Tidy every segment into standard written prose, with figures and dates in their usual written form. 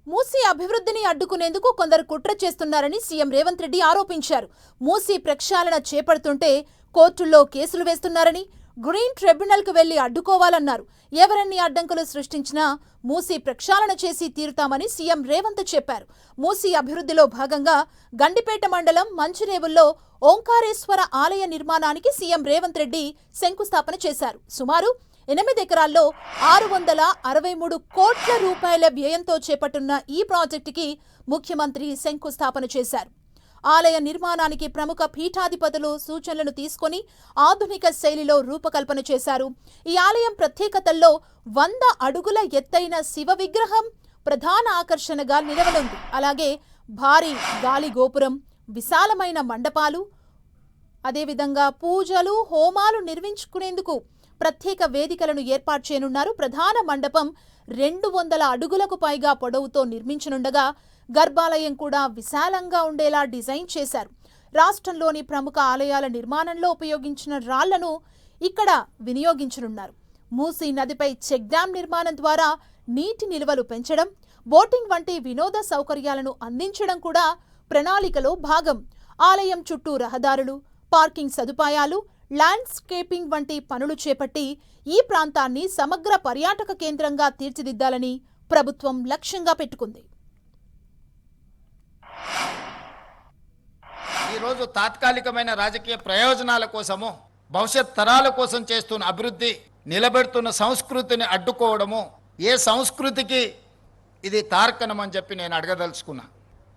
మూసీ అభివృద్ధిని అడ్డుకునేందుకు కొందరు కుట్ర చేస్తున్నారని సీఎం రేవంత్ రెడ్డి ఆరోపించారు. మూసీ ప్రక్షాళన చేపడుతుంటే కోర్టుల్లో కేసులు వేస్తున్నారని, గ్రీన్ ట్రిబ్యునల్కు వెళ్లి అడ్డుకోవాలన్నారు. ఎవరన్ని అడ్డంకులు సృష్టించినా మూసీ ప్రక్షాళన చేసి తీరుతామని సీఎం రేవంత్ చెప్పారు. మూసీ అభివృద్ధిలో భాగంగా గండిపేట మండలం మంచిరేవుల్లో ఓంకారేశ్వర ఆలయ నిర్మాణానికి సీఎం రేవంత్ రెడ్డి శంకుస్థాపన చేశారు. సుమారు 8 ఎకరాల్లో 663 కోట్ల రూపాయల వ్యయంతో చేపట్టున్న ఈ ప్రాజెక్టుకి ముఖ్యమంత్రి శంకుస్థాపన చేశారు. ఆలయ నిర్మాణానికి ప్రముఖ పీఠాధిపతులు సూచనలను తీసుకొని ఆధునిక శైలిలో రూపకల్పన చేశారు. ఈ ఆలయం ప్రత్యేకతల్లో 100 అడుగుల ఎత్తైన శివ విగ్రహం ప్రధాన ఆకర్షణగా నిలవనుంది. అలాగే భారీ గాలి గోపురం, విశాలమైన మండపాలు, అదేవిధంగా పూజలు, హోమాలు నిర్వహించుకునేందుకు ప్రత్యేక వేదికలను ఏర్పాటు చేయనున్నారు. ప్రధాన మండపం 200 అడుగులకు పైగా పొడవుతో నిర్మించనుండగా గర్భాలయం కూడా విశాలంగా ఉండేలా డిజైన్ చేశారు. రాష్ట్రంలోని ప్రముఖ ఆలయాల నిర్మాణంలో ఉపయోగించిన రాళ్లను ఇక్కడ వినియోగించనున్నారు. మూసీ నదిపై చెక్ డ్యాం నిర్మాణం ద్వారా నీటి నిల్వలు పెంచడం, బోటింగ్ వంటి వినోద సౌకర్యాలను అందించడం కూడా ప్రణాళికలో భాగం. ఆలయం చుట్టూ రహదారులు, పార్కింగ్ సదుపాయాలు, ల్యాండ్స్కేపింగ్ వంటి పనులు చేపట్టి ఈ ప్రాంతాన్ని సమగ్ర పర్యాటక కేంద్రంగా తీర్చిదిద్దాలని ప్రభుత్వం లక్ష్యంగా పెట్టుకుంది. ఈరోజు తాత్కాలికమైన రాజకీయ ప్రయోజనాల కోసము, భవిష్యత్ తరాల కోసం చేస్తున్న అభివృద్ధి, నిలబెడుతున్న సంస్కృతిని అడ్డుకోవడము ఏ సంస్కృతికి ఇది తార్కణం అని చెప్పి నేను అడగదలుచుకున్నా.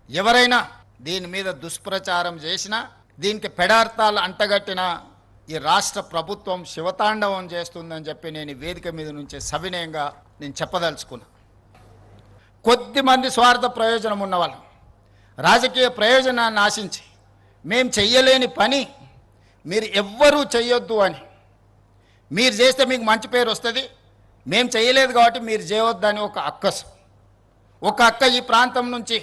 ఎవరైనా దీని మీద దుష్ప్రచారం చేసినా, దీనికి పెడార్థాలు అంటగట్టిన ఈ రాష్ట్ర ప్రభుత్వం శివతాండవం చేస్తుందని చెప్పి నేను వేదిక మీద నుంచి సవినయంగా నేను చెప్పదలుచుకున్నా. కొద్దిమంది స్వార్థ ప్రయోజనం ఉన్నవాళ్ళు రాజకీయ ప్రయోజనాన్ని ఆశించి మేము చెయ్యలేని పని మీరు ఎవ్వరూ చెయ్యొద్దు అని, మీరు చేస్తే మీకు మంచి పేరు వస్తుంది, మేము చేయలేదు కాబట్టి మీరు చేయవద్దని ఒక అక్క ఈ ప్రాంతం నుంచి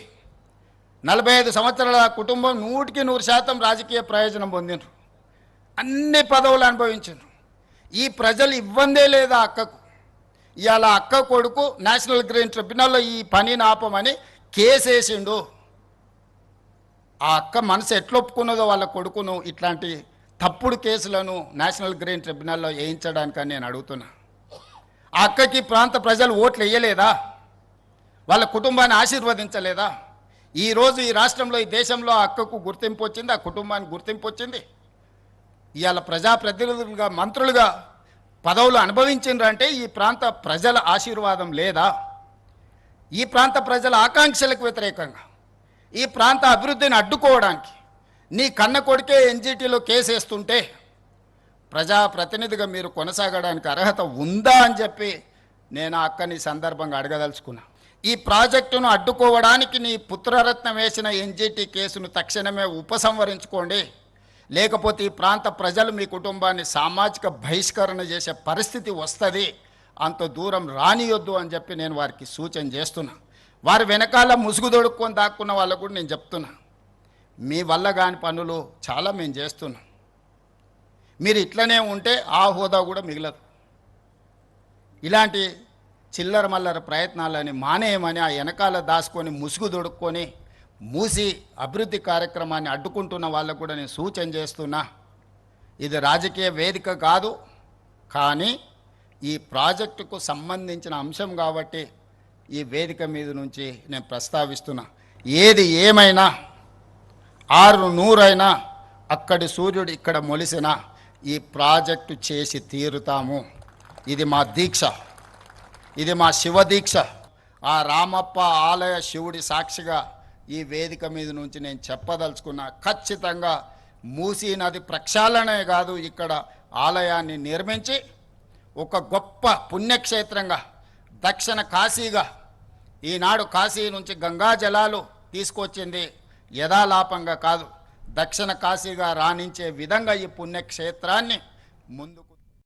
45 సంవత్సరాల కుటుంబం 100% రాజకీయ ప్రయోజనం పొందిండ్రు, అన్ని పదవులు అనుభవించారు. ఈ ప్రజలు ఇవ్వందే లేదా అక్కకు. ఇవాళ అక్క కొడుకు నేషనల్ గ్రీన్ ట్రిబ్యునల్లో ఈ పనిని ఆపమని కేసేసిండు. ఆ అక్క మనసు ఎట్లొప్పుకున్నదో వాళ్ళ కొడుకును ఇట్లాంటి తప్పుడు కేసులను నేషనల్ గ్రీన్ ట్రిబ్యునల్లో వేయించడానికని నేను అడుగుతున్నా. ఆ అక్కకి ప్రాంత ప్రజలు ఓట్లు వేయలేదా? వాళ్ళ కుటుంబాన్ని ఆశీర్వదించలేదా? ఈరోజు ఈ రాష్ట్రంలో, ఈ దేశంలో ఆ అక్కకు గుర్తింపు వచ్చింది, ఆ కుటుంబానికి గుర్తింపు వచ్చింది. ఇవాళ ప్రజాప్రతినిధులుగా, మంత్రులుగా పదవులు అనుభవించిండ్రంటే ఈ ప్రాంత ప్రజల ఆశీర్వాదం లేదా? ఈ ప్రాంత ప్రజల ఆకాంక్షలకు వ్యతిరేకంగా, ఈ ప్రాంత అభివృద్ధిని అడ్డుకోవడానికి నీ కన్న కొడుకే ఎన్జిటిలో కేసేస్తుంటే ప్రజాప్రతినిధిగా మీరు కొనసాగడానికి అర్హత ఉందా అని చెప్పి నేను ఆ అక్కని సందర్భంగా అడగదలుచుకున్నా. ఈ ప్రాజెక్టును అడ్డుకోవడానికి నీ పుత్రరత్నం వేసిన ఎన్జిటి కేసును తక్షణమే ఉపసంహరించుకోండి, లేకపోతే ఈ ప్రాంత ప్రజలు మీ కుటుంబాన్ని సామాజిక బహిష్కరణ చేసే పరిస్థితి వస్తుంది, అంత దూరం రానియొద్దు అని చెప్పి నేను వారికి సూచన చేస్తున్నా. వారి వెనకాల ముసుగు దొడుక్కొని దాక్కున్న వాళ్ళకు కూడా నేను చెప్తున్నా, మీ వల్ల కాని పనులు చాలా మేము చేస్తున్నాం. మీరు ఇట్లనే ఉంటే ఆ హోదా కూడా మిగలదు. ఇలాంటి చిల్లర మల్లర ప్రయత్నాలని మానేయమని ఆ వెనకాల దాచుకొని ముసుగు దొడుక్కొని మూసి అభివృద్ధి కార్యక్రమాన్ని అడ్డుకుంటున్న వాళ్ళకు కూడా నేను సూచన చేస్తున్నా. ఇది రాజకీయ వేదిక కాదు, కానీ ఈ ప్రాజెక్టుకు సంబంధించిన అంశం కాబట్టి ఈ వేదిక మీద నుంచి నేను ప్రస్తావిస్తున్నా. ఏది ఏమైనా 600 అక్కడి సూర్యుడు ఇక్కడ మొలిసిన ఈ ప్రాజెక్టు చేసి తీరుతాము. ఇది మా దీక్ష, ఇది మా శివ దీక్ష. ఆ రామప్ప ఆలయ శివుడి సాక్షిగా ఈ వేదిక మీద నుంచి నేను చెప్పదలుచుకున్నా. ఖచ్చితంగా మూసీ నది ప్రక్షాళనే కాదు, ఇక్కడ ఆలయాన్ని నిర్మించి ఒక గొప్ప పుణ్యక్షేత్రంగా, దక్షిణ కాశీగా, ఈనాడు కాశీ నుంచి గంగా జలాలు తీసుకొచ్చింది యథాలాపంగా కాదు, దక్షిణ కాశీగా రాణించే విధంగా ఈ పుణ్యక్షేత్రాన్ని ముందు